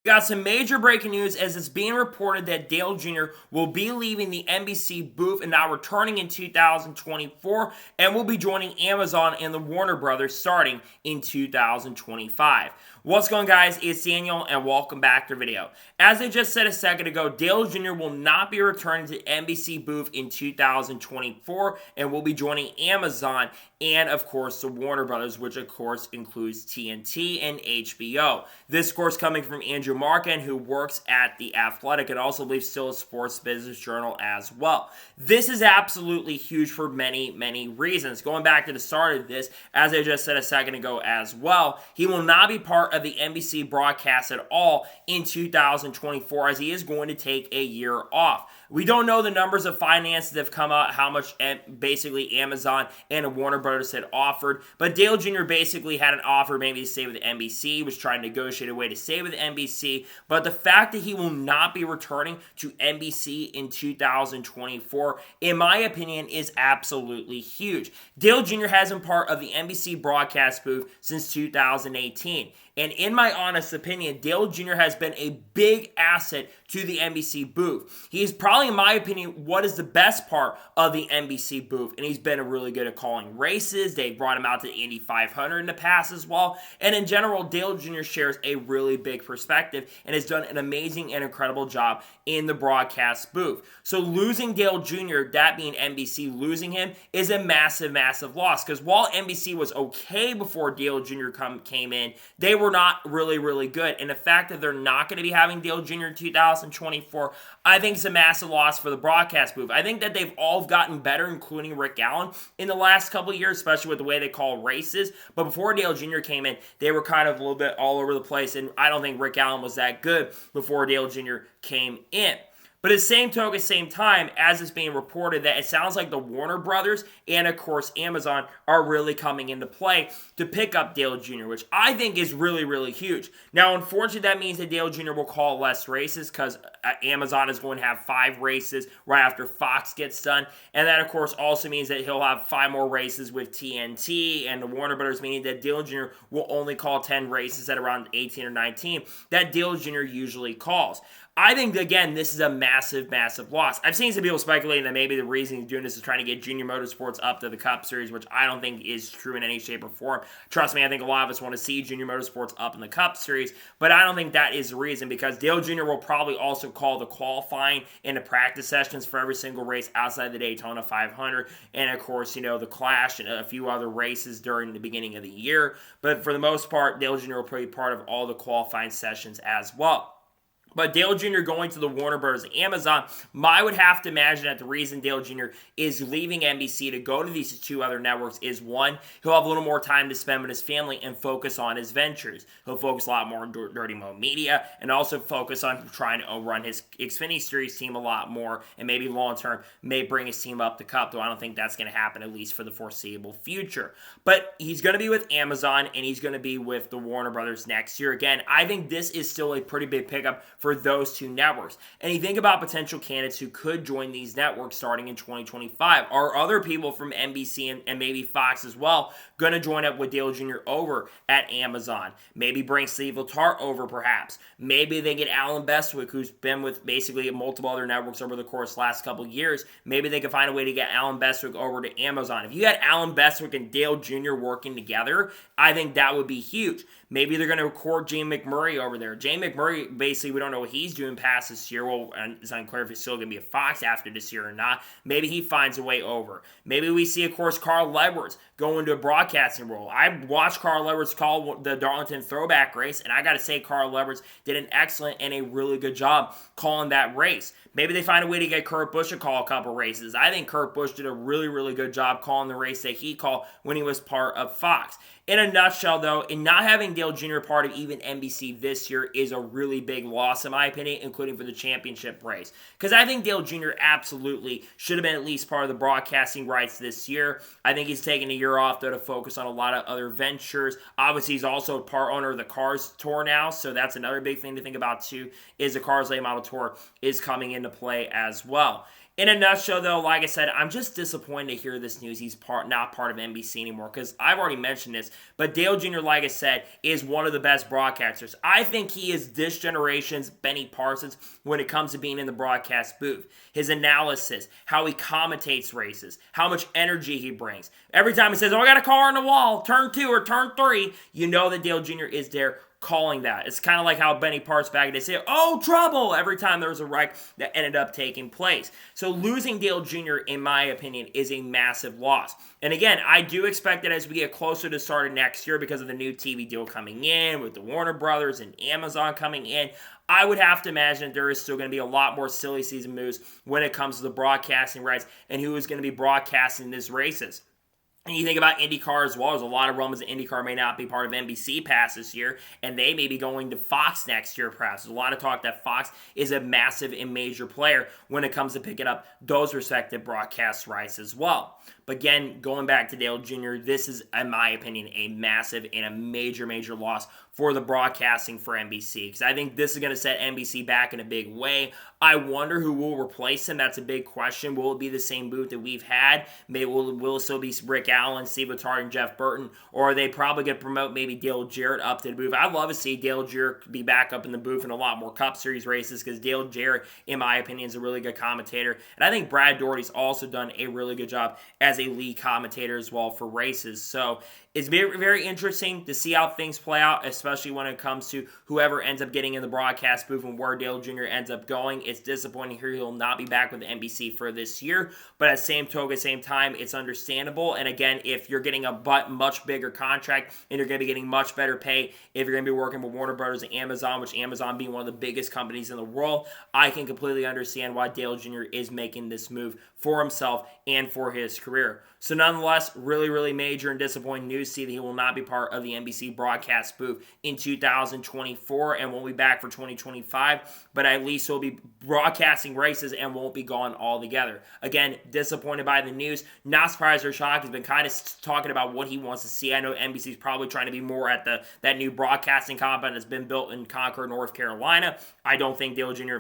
Got some major breaking news as it's being reported that Dale Jr. will be leaving the NBC booth and now returning in 2024 and will be joining Amazon and the Warner Brothers starting in 2025. What's going on, guys? It's Daniel and welcome back to the video. As I just said a second ago, Dale Jr. will not be returning to the NBC booth in 2024 and will be joining Amazon and, of course, the Warner Brothers, which, of course, includes TNT and HBO. This, of course, coming from Andrew Markin, who works at The Athletic and also believes still a sports business journal as well. This is absolutely huge for many, many reasons. Going back to the start of this, as I just said a second ago as well, he will not be part of the NBC broadcast at all in 2024 as he is going to take a year off. We don't know the numbers of finances that have come out, how much basically Amazon and Warner Brothers had offered, but Dale Jr. basically had an offer maybe to stay with NBC, was trying to negotiate a way to stay with NBC, but the fact that he will not be returning to NBC in 2024, in my opinion, is absolutely huge. Dale Jr. hasn't been part of the NBC broadcast booth since 2018. And in my honest opinion, Dale Jr. has been a big asset to the NBC booth. He is probably, in my opinion, what is the best part of the NBC booth. And he's been really good at calling races. They brought him out to the Indy 500 in the past as well. And in general, Dale Jr. shares a really big perspective and has done an amazing and incredible job in the broadcast booth. So losing Dale Jr., that being NBC, losing him is a massive, massive loss. Because while NBC was okay before Dale Jr. came in, they were not really, really good. And the fact that they're not going to be having Dale Jr. in 2024, I think is a massive loss for the broadcast booth. I think that they've all gotten better, including Rick Allen, in the last couple of years, especially with the way they call races. But before Dale Jr. came in, they were kind of a little bit all over the place. And I don't think Rick Allen was that good before Dale Jr. came in. But at the same token, same time, as it's being reported that it sounds like the Warner Brothers and, of course, Amazon are really coming into play to pick up Dale Jr., which I think is really, really huge. Now, unfortunately, that means that Dale Jr. will call less races because Amazon is going to have 5 races right after Fox gets done. And that, of course, also means that he'll have 5 more races with TNT and the Warner Brothers, meaning that Dale Jr. will only call 10 races at around 18 or 19 that Dale Jr. usually calls. I think, again, this is a massive, massive loss. I've seen some people speculating that maybe the reason he's doing this is trying to get Junior Motorsports up to the Cup Series, which I don't think is true in any shape or form. Trust me, I think a lot of us want to see Junior Motorsports up in the Cup Series, but I don't think that is the reason because Dale Jr. will probably also call the qualifying and the practice sessions for every single race outside the Daytona 500, and of course, the Clash and a few other races during the beginning of the year. But for the most part, Dale Jr. will probably be part of all the qualifying sessions as well. But Dale Jr. going to the Warner Brothers and Amazon, I would have to imagine that the reason Dale Jr. is leaving NBC to go to these 2 other networks is, one, he'll have a little more time to spend with his family and focus on his ventures. He'll focus a lot more on Dirty Mo Media and also focus on trying to run his Xfinity Series team a lot more and maybe long-term may bring his team up the Cup, though I don't think that's going to happen at least for the foreseeable future. But he's going to be with Amazon and he's going to be with the Warner Brothers next year. Again, I think this is still a pretty big pickup for those 2 networks. And you think about potential candidates who could join these networks starting in 2025. Are other people from NBC and maybe Fox as well going to join up with Dale Jr. over at Amazon? Maybe bring Steve Letarte over perhaps. Maybe they get Alan Bestwick, who's been with basically multiple other networks over the course of the last couple of years. Maybe they can find a way to get Alan Bestwick over to Amazon. If you had Alan Bestwick and Dale Jr. working together, I think that would be huge. Maybe they're going to record Jamie McMurray over there. Jamie McMurray, basically, we don't know what he's doing past this year. Well, it's unclear if he's still going to be a Fox after this year or not. Maybe he finds a way over. Maybe we see, of course, Carl Edwards go into a broadcasting role. I watched Carl Edwards call the Darlington Throwback race, and I got to say Carl Edwards did an excellent and a really good job calling that race. Maybe they find a way to get Kurt Busch to call a couple races. I think Kurt Busch did a really, really good job calling the race that he called when he was part of Fox. In a nutshell, though, in not having Dale Jr. part of even NBC this year is a really big loss, in my opinion, including for the championship race. Because I think Dale Jr. absolutely should have been at least part of the broadcasting rights this year. I think he's taking a year off, though, to focus on a lot of other ventures. Obviously, he's also part owner of the Cars Tour now, so that's another big thing to think about, too, is the Cars Late Model Tour is coming into play as well. In a nutshell, though, like I said, I'm just disappointed to hear this news. He's not part of NBC anymore, because I've already mentioned this, but Dale Jr., like I said, is one of the best broadcasters. I think he is this generation's Benny Parsons when it comes to being in the broadcast booth. His analysis, how he commentates races, how much energy he brings. Every time he says, "Oh, I got a car on the wall, turn 2 or turn 3, you know that Dale Jr. is there calling that. It's kind of like how Benny Parts back, they say, "Oh, trouble," every time there was a wreck that ended up taking place. So losing Dale Jr., in my opinion, is a massive loss. And again, I do expect that as we get closer to the start of next year, because of the new TV deal coming in with the Warner Brothers and Amazon coming in, I would have to imagine that there is still going to be a lot more silly season moves when it comes to the broadcasting rights and who is going to be broadcasting these races. And you think about IndyCar as well. There's a lot of rumors that IndyCar may not be part of NBC Pass this year, and they may be going to Fox next year, perhaps. There's a lot of talk that Fox is a massive and major player when it comes to picking up those respective broadcast rights as well. But again, going back to Dale Jr., this is, in my opinion, a massive and a major, major loss for the broadcasting for NBC, because I think this is going to set NBC back in a big way. I wonder who will replace him. That's a big question. Will it be the same booth that we've had? Maybe will it still be Rick Allen, Steve Letarte, and Jeff Burton? Or are they probably going to promote maybe Dale Jarrett up to the booth? I'd love to see Dale Jarrett be back up in the booth in a lot more Cup Series races, because Dale Jarrett, in my opinion, is a really good commentator. And I think Brad Doherty's also done a really good job as a lead commentator as well for races. So it's very, very interesting to see how things play out, especially when it comes to whoever ends up getting in the broadcast booth and where Dale Jr. ends up going. It's disappointing here he'll not be back with the NBC for this year, but at the same token, same time, it's understandable. And again, if you're getting a much bigger contract and you're going to be getting much better pay, if you're going to be working with Warner Brothers and Amazon, which Amazon being one of the biggest companies in the world, I can completely understand why Dale Jr. is making this move for himself and for his career. So nonetheless, really, really major and disappointing news. See that he will not be part of the NBC broadcast booth in 2024 and won't be back for 2025, but at least he'll be broadcasting races and won't be gone altogether. Again, disappointed by the news. Not surprised or shocked. He's been kind of talking about what he wants to see. I know NBC's probably trying to be more at that new broadcasting compound that's been built in Concord, North Carolina. I don't think Dale Jr.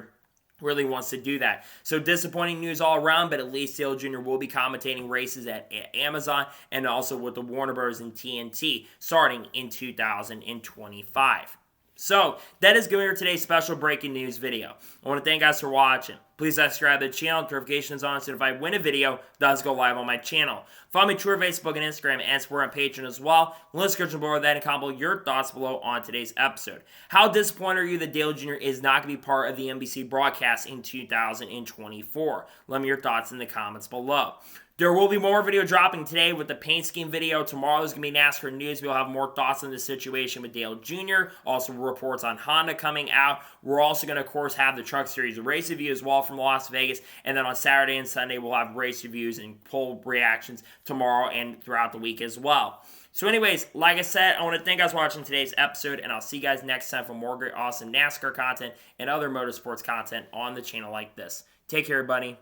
really wants to do that. So disappointing news all around, but at least Dale Jr. will be commentating races at Amazon and also with the Warner Bros. And TNT starting in 2025. So that is going to be today's special breaking news video. I want to thank you guys for watching. Please subscribe to the channel, notifications on, so if I win a video, it does go live on my channel. Follow me on Twitter, Facebook, and Instagram, and support on Patreon as well. Let's go below that and comment your thoughts below on today's episode. How disappointed are you that Dale Jr. is not going to be part of the NBC broadcast in 2024? Let me know your thoughts in the comments below. There will be more video dropping today with the paint scheme video. Tomorrow is going to be NASCAR news. We'll have more thoughts on the situation with Dale Jr. Also reports on Honda coming out. We're also going to, of course, have the Truck Series race review as well from Las Vegas. And then on Saturday and Sunday, we'll have race reviews and poll reactions tomorrow and throughout the week as well. So anyways, like I said, I want to thank you guys for watching today's episode, and I'll see you guys next time for more great, awesome NASCAR content and other motorsports content on the channel like this. Take care, everybody.